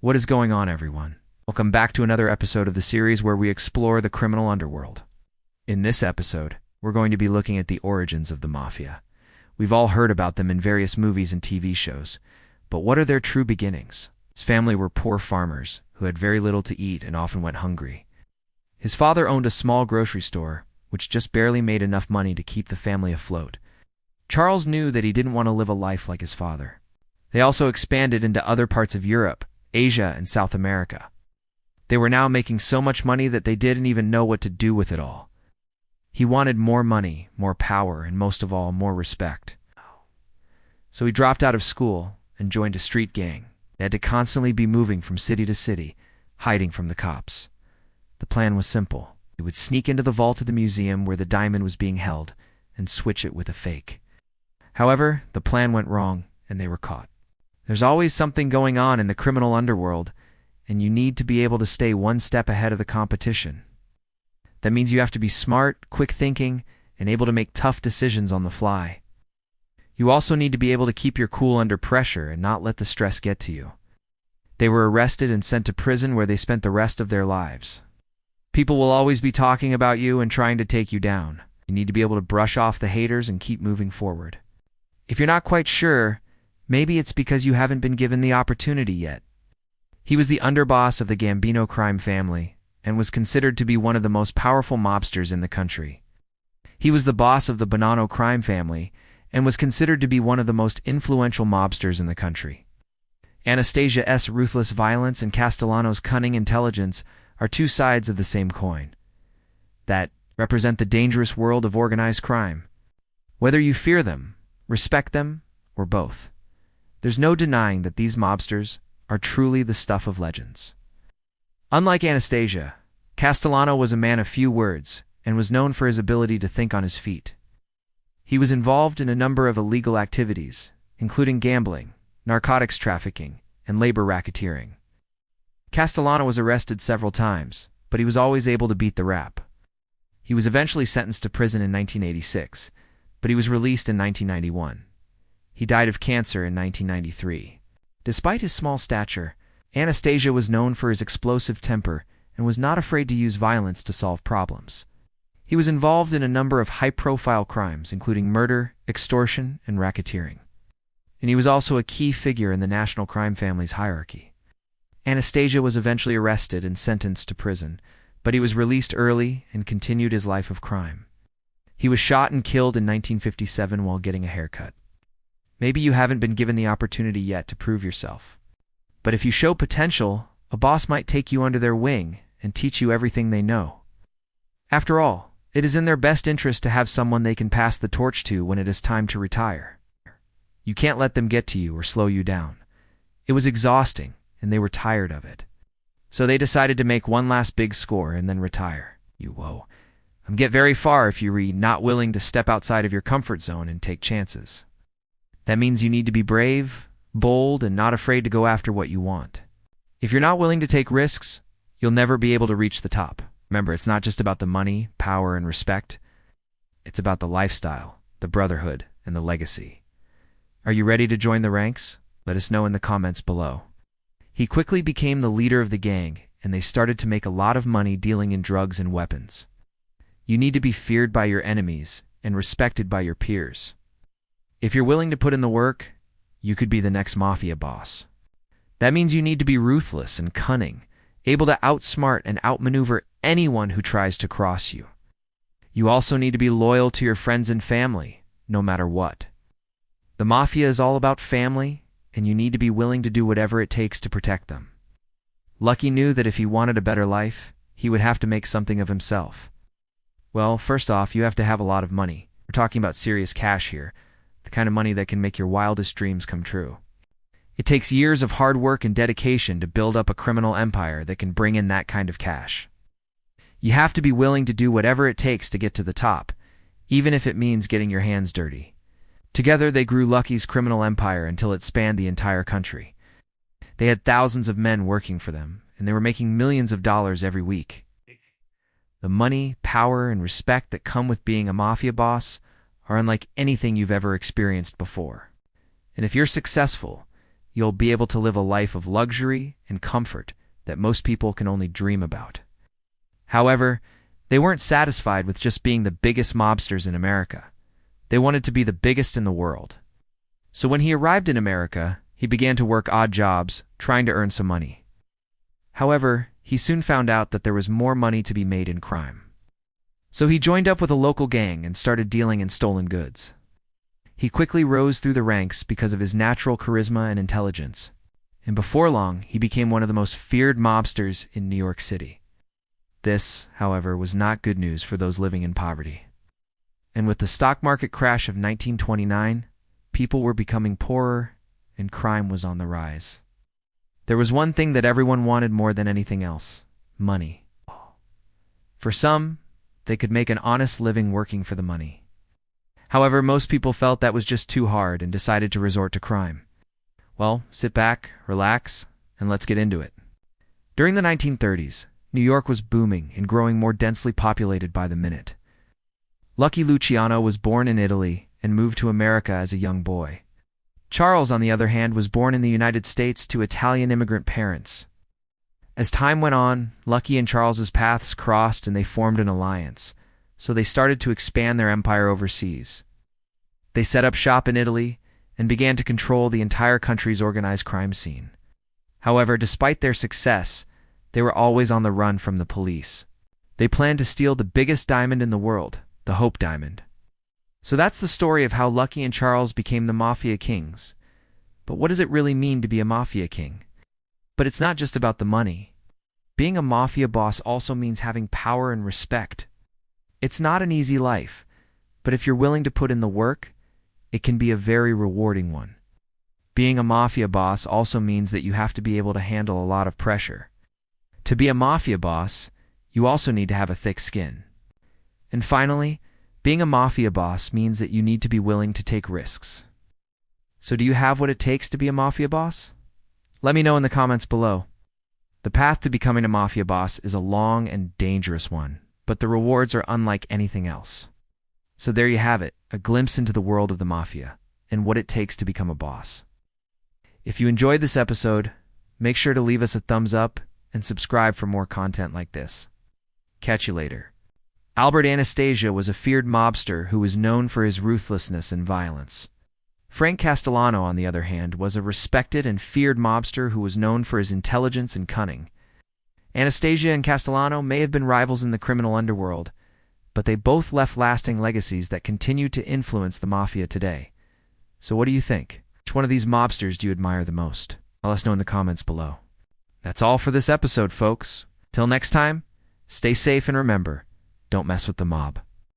What is going on, everyone? Welcome back to another episode of the series where we explore the criminal underworld. In this episode, we're going to be looking at the origins of the Mafia. We've all heard about them in various movies and TV shows, but what are their true beginnings? His family were poor farmers who had very little to eat and often went hungry. His father owned a small grocery store, which just barely made enough money to keep the family afloat. Charles knew that he didn't want to live a life like his father. They also expanded into other parts of Europe, Asia, and South America. They were now making so much money that they didn't even know what to do with it all. He wanted more money, more power, and most of all, more respect. So he dropped out of school and joined a street gang. They had to constantly be moving from city to city, hiding from the cops. The plan was simple. They would sneak into the vault of the museum where the diamond was being held and switch it with a fake. However, the plan went wrong and they were caught. There's always something going on in the criminal underworld, and you need to be able to stay one step ahead of the competition. That means you have to be smart, quick thinking, and able to make tough decisions on the fly. You also need to be able to keep your cool under pressure and not let the stress get to you. They were arrested and sent to prison where they spent the rest of their lives. People will always be talking about you and trying to take you down. You need to be able to brush off the haters and keep moving forward. If you're not quite sure, maybe it's because you haven't been given the opportunity yet. He was the underboss of the Gambino crime family and was considered to be one of the most powerful mobsters in the country. He was the boss of the Bonanno crime family and was considered to be one of the most influential mobsters in the country. Anastasia's ruthless violence and Castellano's cunning intelligence are two sides of the same coin that represent the dangerous world of organized crime. Whether you fear them, respect them, or both, there's no denying that these mobsters are truly the stuff of legends. Unlike Anastasia, Castellano was a man of few words and was known for his ability to think on his feet. He was involved in a number of illegal activities, including gambling, narcotics trafficking, and labor racketeering. Castellano was arrested several times, but he was always able to beat the rap. He was eventually sentenced to prison in 1986, but he was released in 1991. He died of cancer in 1993. Despite his small stature, Anastasia was known for his explosive temper and was not afraid to use violence to solve problems. He was involved in a number of high-profile crimes, including murder, extortion, and racketeering. And he was also a key figure in the national crime family's hierarchy. Anastasia was eventually arrested and sentenced to prison, but he was released early and continued his life of crime. He was shot and killed in 1957 while getting a haircut. Maybe you haven't been given the opportunity yet to prove yourself. But if you show potential, a boss might take you under their wing and teach you everything they know. After all, it is in their best interest to have someone they can pass the torch to when it is time to retire. You can't let them get to you or slow you down. It was exhausting, and they were tired of it. So they decided to make one last big score and then retire. You get very far if you read not willing to step outside of your comfort zone and take chances. That means you need to be brave, bold, and not afraid to go after what you want. If you're not willing to take risks, you'll never be able to reach the top. Remember, it's not just about the money, power, and respect. It's about the lifestyle, the brotherhood, and the legacy. Are you ready to join the ranks? Let us know in the comments below. He quickly became the leader of the gang, and they started to make a lot of money dealing in drugs and weapons. You need to be feared by your enemies and respected by your peers. If you're willing to put in the work, you could be the next Mafia boss. That means you need to be ruthless and cunning, able to outsmart and outmaneuver anyone who tries to cross you. You also need to be loyal to your friends and family, no matter what. The Mafia is all about family, and you need to be willing to do whatever it takes to protect them. Lucky knew that if he wanted a better life, he would have to make something of himself. Well, first off, you have to have a lot of money. We're talking about serious cash here, the kind of money that can make your wildest dreams come true. It takes years of hard work and dedication to build up a criminal empire that can bring in that kind of cash. You have to be willing to do whatever it takes to get to the top, even if it means getting your hands dirty. Together, they grew Lucky's criminal empire until it spanned the entire country. They had thousands of men working for them, and they were making millions of dollars every week. The money, power, and respect that come with being a Mafia boss are unlike anything you've ever experienced before. And if you're successful, you'll be able to live a life of luxury and comfort that most people can only dream about. However, they weren't satisfied with just being the biggest mobsters in America. They wanted to be the biggest in the world. So when he arrived in America, he began to work odd jobs, trying to earn some money. However, he soon found out that there was more money to be made in crime. So he joined up with a local gang and started dealing in stolen goods. He quickly rose through the ranks because of his natural charisma and intelligence, and before long, he became one of the most feared mobsters in New York City. This, however, was not good news for those living in poverty. And with the stock market crash of 1929, people were becoming poorer and crime was on the rise. There was one thing that everyone wanted more than anything else: money. For some, they could make an honest living working for the money. However, most people felt that was just too hard and decided to resort to crime. Well, sit back, relax, and let's get into it. During the 1930s, New York was booming and growing more densely populated by the minute. Lucky Luciano was born in Italy and moved to America as a young boy. Charles, on the other hand, was born in the United States to Italian immigrant parents. As time went on, Lucky and Charles's paths crossed and they formed an alliance, so they started to expand their empire overseas. They set up shop in Italy and began to control the entire country's organized crime scene. However, despite their success, they were always on the run from the police. They planned to steal the biggest diamond in the world, the Hope Diamond. So that's the story of how Lucky and Charles became the Mafia Kings. But what does it really mean to be a Mafia King? But it's not just about the money. Being a Mafia boss also means having power and respect. It's not an easy life, but if you're willing to put in the work, it can be a very rewarding one. Being a Mafia boss also means that you have to be able to handle a lot of pressure. To be a Mafia boss, you also need to have a thick skin. And finally, being a Mafia boss means that you need to be willing to take risks. So do you have what it takes to be a Mafia boss? Let me know in the comments below. The path to becoming a Mafia boss is a long and dangerous one, but the rewards are unlike anything else. So there you have it, a glimpse into the world of the Mafia and what it takes to become a boss. If you enjoyed this episode, make sure to leave us a thumbs up and subscribe for more content like this. Catch you later. Albert Anastasia was a feared mobster who was known for his ruthlessness and violence. Frank Castellano, on the other hand, was a respected and feared mobster who was known for his intelligence and cunning. Anastasia and Castellano may have been rivals in the criminal underworld, but they both left lasting legacies that continue to influence the Mafia today. So what do you think? Which one of these mobsters do you admire the most? Let us know in the comments below. That's all for this episode, folks. Till next time, stay safe and remember, don't mess with the mob.